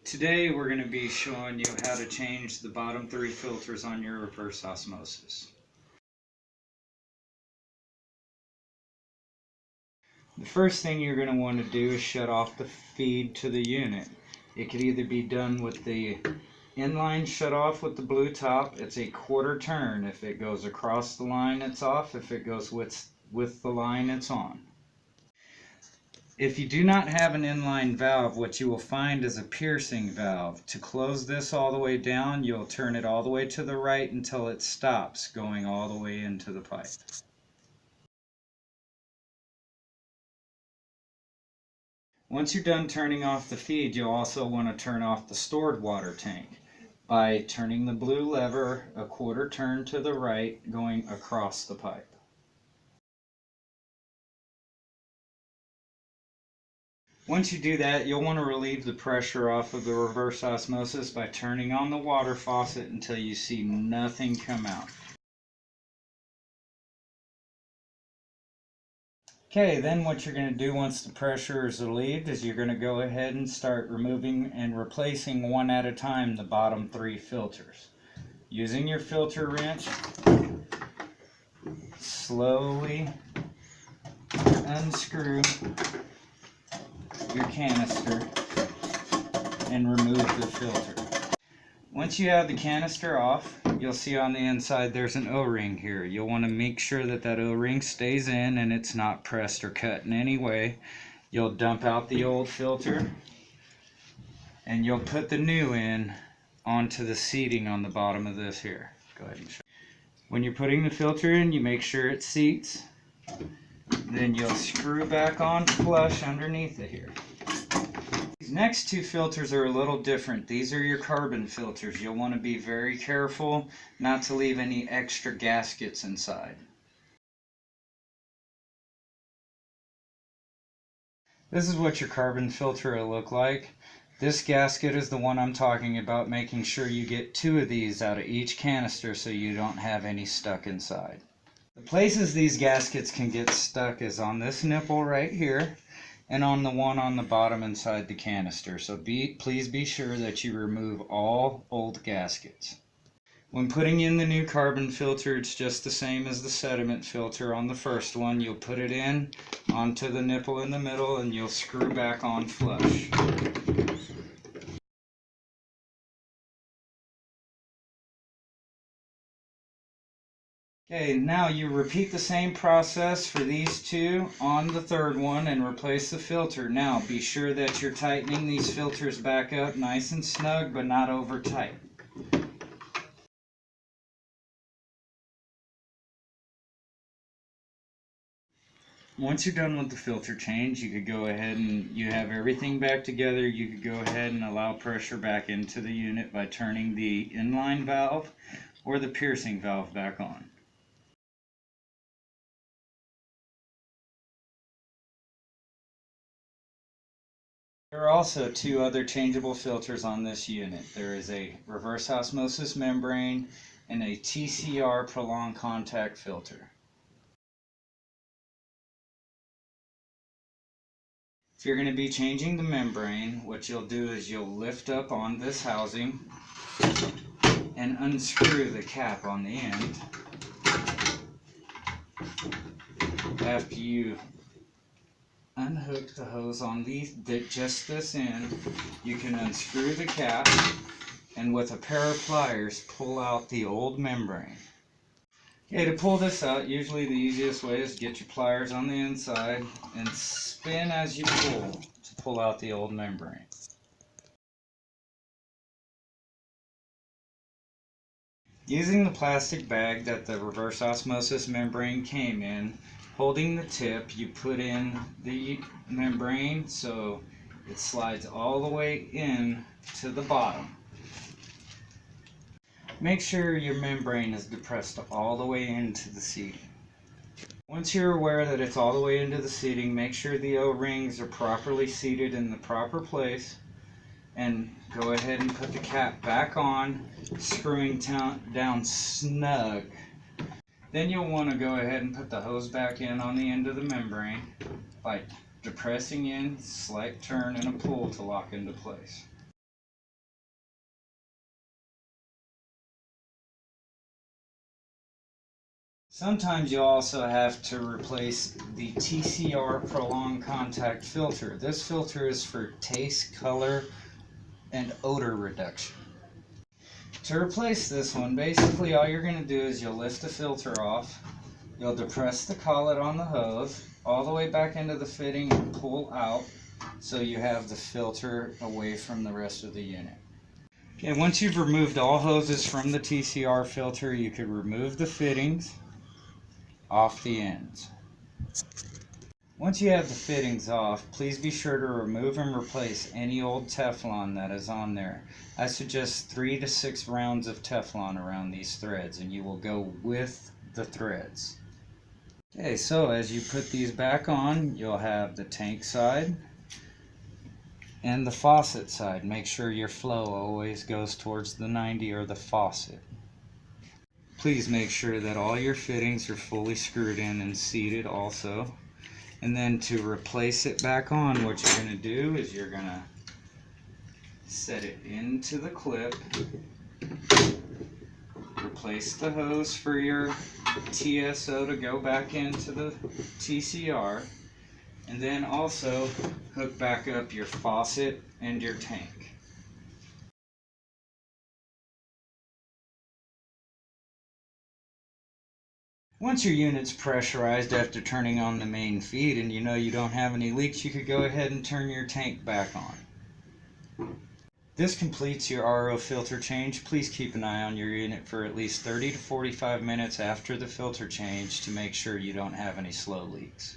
Today we're going to be showing you how to change the bottom 3 filters on your reverse osmosis. The first thing you're going to want to do is shut off the feed to the unit. It could either be done with the inline shut off with the blue top. It's a quarter turn. If it goes across the line, it's off. If it goes with the line, it's on. If you do not have an inline valve, what you will find is a piercing valve. To close this all the way down, you'll turn it all the way to the right until it stops going all the way into the pipe. Once you're done turning off the feed, you'll also want to turn off the stored water tank by turning the blue lever a quarter turn to the right going across the pipe. Once you do that, you'll want to relieve the pressure off of the reverse osmosis by turning on the water faucet until you see nothing come out. Okay, then what you're going to do once the pressure is relieved is you're going to go ahead and start removing and replacing one at a time the bottom 3 filters. Using your filter wrench, slowly unscrew your canister and remove the filter. Once you have the canister off, you'll see on the inside there's an O-ring here. You'll want to make sure that that O-ring stays in and it's not pressed or cut in any way. You'll dump out the old filter and you'll put the new in onto the seating on the bottom of this here. Go ahead and show. When you're putting the filter in, you make sure it seats. Then you'll screw back on flush underneath it here. These next 2 filters are a little different. These are your carbon filters. You'll want to be very careful not to leave any extra gaskets inside. This is what your carbon filter will look like. This gasket is the one I'm talking about, making sure you get 2 of these out of each canister so you don't have any stuck inside. The places these gaskets can get stuck is on this nipple right here and on the one on the bottom inside the canister. So please be sure that you remove all old gaskets. When putting in the new carbon filter, it's just the same as the sediment filter on the first one. You'll put it in onto the nipple in the middle and you'll screw back on flush. Okay, now you repeat the same process for these 2 on the third one and replace the filter. Now be sure that you're tightening these filters back up nice and snug but not over tight. Once you're done with the filter change, you could go ahead and you have everything back together. You could go ahead and allow pressure back into the unit by turning the inline valve or the piercing valve back on. There are also 2 other changeable filters on this unit. There is a reverse osmosis membrane and a TCR prolonged contact filter. If you're going to be changing the membrane, what you'll do is you'll lift up on this housing and unscrew the cap on the end. After you unhook the hose on just this end, you can unscrew the cap and with a pair of pliers pull out the old membrane. Okay, to pull this out, usually the easiest way is to get your pliers on the inside and spin as you pull to pull out the old membrane. Using the plastic bag that the reverse osmosis membrane came in, holding the tip, you put in the membrane so it slides all the way in to the bottom. Make sure your membrane is depressed all the way into the seating. Once you're aware that it's all the way into the seating, make sure the O-rings are properly seated in the proper place and go ahead and put the cap back on, screwing down snug. Then you'll want to go ahead and put the hose back in on the end of the membrane by depressing in, slight turn, and a pull to lock into place. Sometimes you'll also have to replace the TCR Prolonged Contact filter. This filter is for taste, color, and odor reduction. To replace this one, basically all you're going to do is you'll lift the filter off, you'll depress the collet on the hose all the way back into the fitting and pull out so you have the filter away from the rest of the unit. Okay, once you've removed all hoses from the TCR filter, you could remove the fittings off the ends. Once you have the fittings off, please be sure to remove and replace any old Teflon that is on there. I suggest 3 to 6 rounds of Teflon around these threads, and you will go with the threads. Okay, so as you put these back on, you'll have the tank side and the faucet side. Make sure your flow always goes towards the 90 or the faucet. Please make sure that all your fittings are fully screwed in and seated also. And then to replace it back on, what you're going to do is you're going to set it into the clip, replace the hose for your TSO to go back into the TCR, and then also hook back up your faucet and your tank. Once your unit's pressurized after turning on the main feed and you know you don't have any leaks, you could go ahead and turn your tank back on. This completes your RO filter change. Please keep an eye on your unit for at least 30 to 45 minutes after the filter change to make sure you don't have any slow leaks.